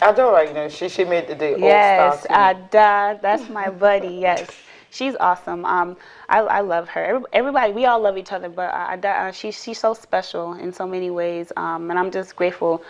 Adora, you know, she made the Yes, all-star team. Ada, that's my buddy. Yes, she's awesome. I love her. Everybody, we all love each other, but Ada, she's so special in so many ways. And I'm just grateful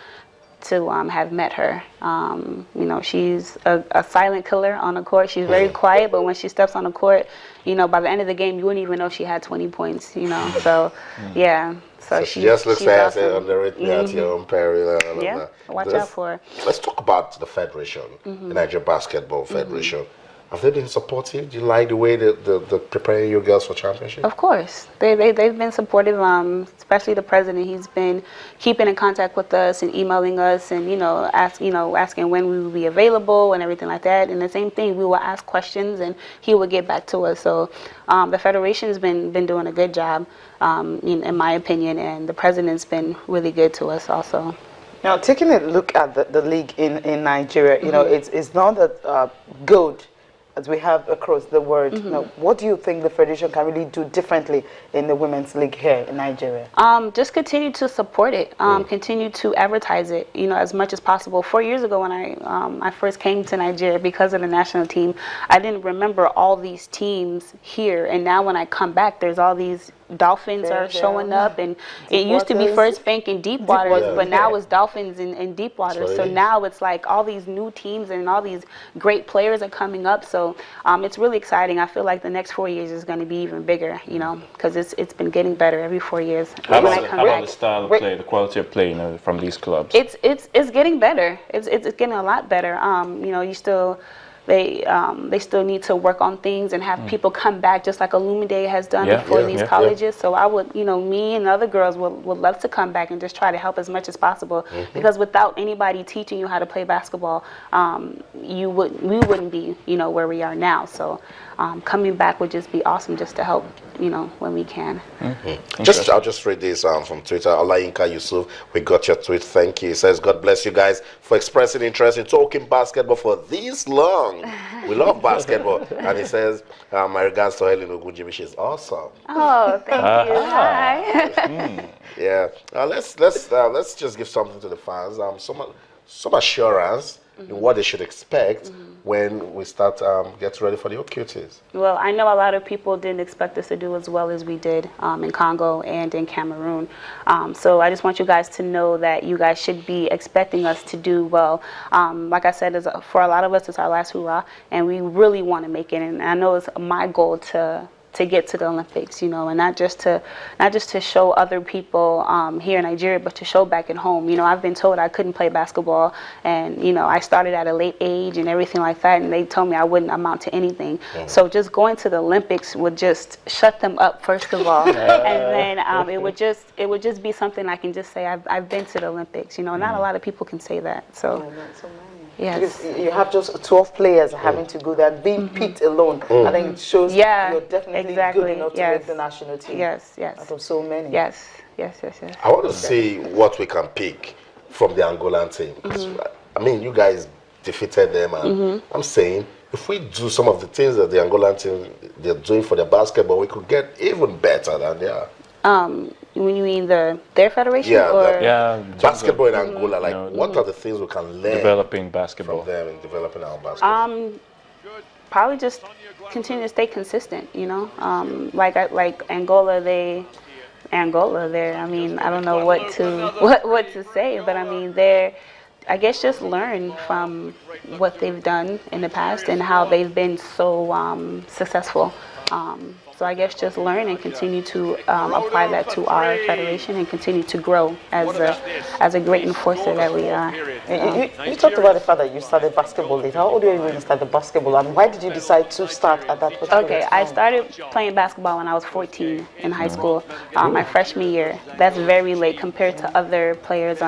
to have met her. You know, she's a silent killer on the court. She's very quiet, but when she steps on the court, you know, by the end of the game, you wouldn't even know she had 20 points. You know, so yeah. So she just looks she's like awesome. on the rhythm at your own peril. And all Yeah, of that. watch out for her. Let's talk about the federation, the Nigeria Basketball Federation. Have they been supportive? Do you like the way they're preparing you girls for championship? Of course, they've been supportive. Especially the president. He's been keeping in contact with us and emailing us, and asking when we will be available and everything like that. And the same thing, we will ask questions, and he will get back to us. So the federation's been doing a good job, in my opinion, and the president's been really good to us also. Now, taking a look at the league in Nigeria, you know, it's not that good as we have across the world. Now, what do you think the federation can really do differently in the women's league here in Nigeria? Just continue to support it. Continue to advertise it, you know, as much as possible. 4 years ago, when I first came to Nigeria because of the national team, I didn't remember all these teams here. And now when I come back, there's all these Dolphins are showing up, and it used to be First Bank and Deepwater, but now it's Dolphins and Deepwater. So now it's like all these new teams and all these great players are coming up. So it's really exciting. I feel like the next 4 years is going to be even bigger, you know, because it's been getting better every 4 years. How about the style of play, the quality of play, you know, from these clubs? It's getting better. It's getting a lot better. You know, they still need to work on things and have people come back, just like Illumide has done before these colleges. So I would, you know, me and other girls would love to come back and just try to help as much as possible, because without anybody teaching you how to play basketball, we wouldn't be, you know, where we are now. So coming back would just be awesome, just to help, you know, when we can. I'll just read this from Twitter. Olayinka Yusuf, we got your tweet. Thank you. He says, God bless you guys for expressing interest in talking basketball for this long. We love basketball. And he says, my regards to Helen Ogunjimi. She's awesome. Oh, thank you. Hi. Yeah. Let's just give something to the fans. Some assurance in what they should expect when we start getting ready for the OQTs. Well, I know a lot of people didn't expect us to do as well as we did in Congo and in Cameroon. So I just want you guys to know that you guys should be expecting us to do well. Like I said, for a lot of us, it's our last hurrah, and we really want to make it. And I know it's my goal to get to the Olympics, you know, and not just to show other people here in Nigeria, but to show back at home. You know, I've been told I couldn't play basketball, and you know, I started at a late age and everything like that, and they told me I wouldn't amount to anything. So just going to the Olympics would just shut them up, first of all, and then it would just be something I can just say I've been to the Olympics. You know, not a lot of people can say that. So. Yes. Because you have just 12 players having to go there, being picked alone. I think it shows you're definitely good enough to make the national team. Yes. Out of so many. Yes. I want to see what we can pick from the Angolan team. I mean, you guys defeated them, and I'm saying if we do some of the things that the Angolan team they're doing for their basketball, we could get even better than they are. When you mean their federation? Basketball in Angola, like what are the things we can learn developing basketball from them and developing our basketball? Probably just continue to stay consistent, you know. Like Angola, I mean, I don't know what to say, but I mean, I guess just learn from what they've done in the past and how they've been so successful. So I guess just learn and continue to apply that to our federation and continue to grow as a great enforcer that we are. You talked about the fact that you started basketball late. How old were you when you started basketball, and why did you decide to start at that particular time? I started playing basketball when I was 14 in high school, my freshman year. That's very late compared to other players.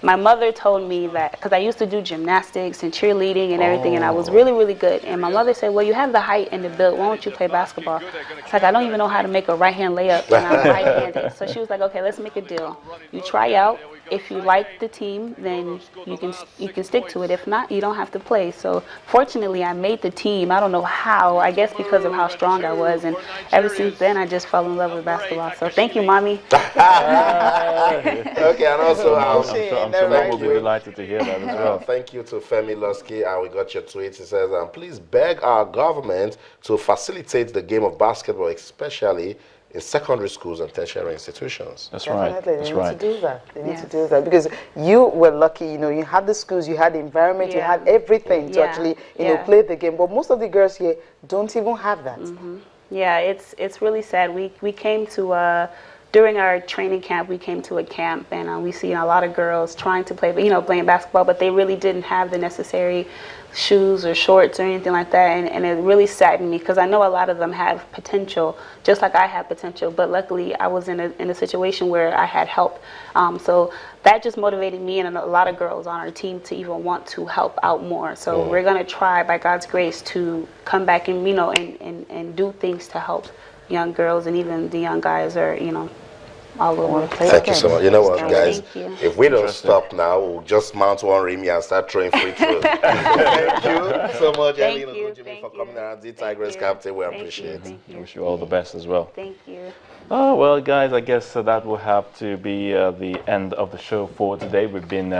My mother told me that, because I used to do gymnastics and cheerleading and everything, and I was really, really good. And my mother said, well, you have the height and the build. Why don't you play basketball? It's like, I don't even know how to make a right-hand layup when I'm right-handed. So she was like, okay, let's make a deal. You try out. if you like the team, then you can stick to it. If not, you don't have to play. So fortunately, I made the team. I don't know how. I guess because of how strong I was, and ever since then, I just fell in love with basketball. So thank you, mommy. Okay, and also I'm sure Mom will be delighted to hear that as well. thank you to Femi Lusky, and we got your tweet. He says, please beg our government to facilitate the game of basketball, especially in secondary schools and tertiary institutions. That's Definitely, right. they That's need right. to do that. They need Yes. to do that because you were lucky. You know, you had the schools, you had the environment, you Yeah. had everything to Yeah. actually, you know, Yeah. play the game. But most of the girls here don't even have that. Yeah, it's really sad. We came to during our training camp. We came to a camp, and we seen a lot of girls trying to play, playing basketball, but they really didn't have the necessary shoes or shorts or anything like that. And it really saddened me because I know a lot of them have potential, just like I have potential. But luckily, I was in a situation where I had help. So that just motivated me and a lot of girls on our team to even want to help out more. So we're gonna try, by God's grace, to come back and and do things to help young girls and even the young guys, or all over. Thank you so much. You know what, guys? Thank you. If we don't stop now, we'll just mount one rim here and start throwing free throws. Thank you so much, Thank Eileen you, Ogunjimi, thank for you. coming around. The Thank Tigers you. captain, we Thank appreciate you, it. thank I you. wish you all the best as well. Thank you. Oh, well, guys, I guess that will have to be the end of the show for today. We've been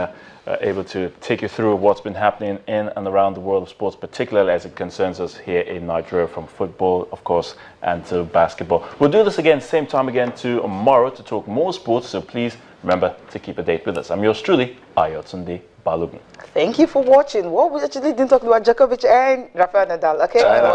able to take you through what's been happening in and around the world of sports, particularly as it concerns us here in Nigeria, from football, of course, and to basketball. We'll do this again, same time again tomorrow to talk more sports, so please remember to keep a date with us. I'm yours truly, Ayotunde Balogun. Thank you for watching. Well, we actually didn't talk about Djokovic and Rafael Nadal, okay? China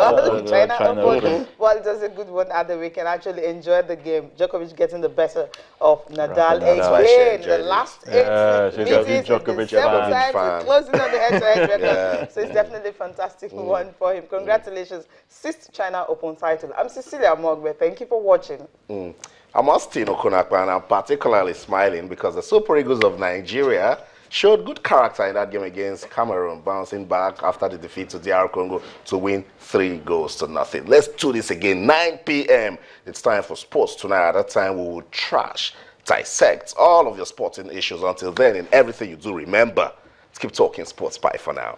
Open. Well, it was a good one at the weekend. I actually enjoyed the game. Djokovic getting the better of Nadal Nadal. again. The last Yeah, 8 she's a big meetings, Djokovic the 7 fan. times, Fan. we're closing on the head-to-head record. Yeah. So it's definitely a fantastic one for him. Congratulations. 6th China Open title. I'm Cecilia Mogbe. Thank you for watching. I'm Austin Okonakwa, and I'm particularly smiling because the Super Eagles of Nigeria showed good character in that game against Cameroon, bouncing back after the defeat to DR Congo to win 3-0. Let's do this again, 9 p.m. It's time for sports tonight. At that time, we will dissect all of your sporting issues. Until then, in everything you do, remember to keep talking sports. Bye for now.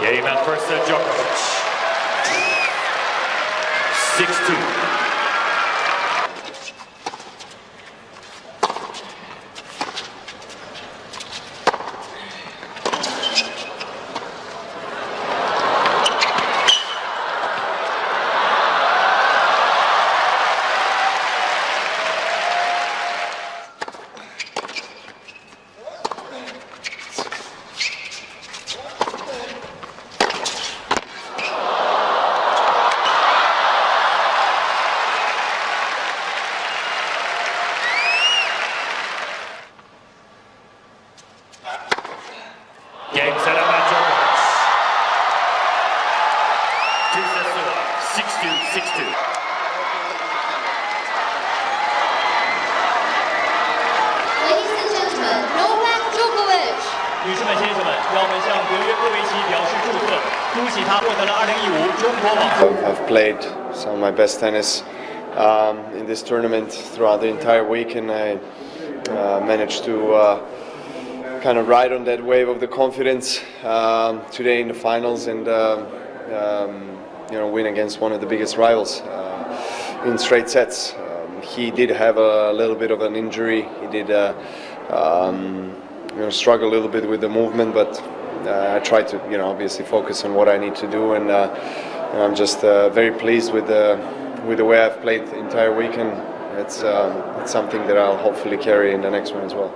Getting that first set, Djokovic. 6-2. Game set up by Djokovic. 2 sets to love. 6-2, 6-2. Ladies and gentlemen, Novak Djokovic. 女士们、先生们，让我们向德约科维奇表示祝贺，恭喜他获得了2015中国网球。 I've played some of my best tennis in this tournament throughout the entire week, and I managed to kind of ride on that wave of the confidence today in the finals, and win against one of the biggest rivals in straight sets. He did have a little bit of an injury. He did struggle a little bit with the movement, but I tried to obviously focus on what I need to do, and I'm just very pleased with the way I've played the entire weekend. It's something that I'll hopefully carry in the next one as well.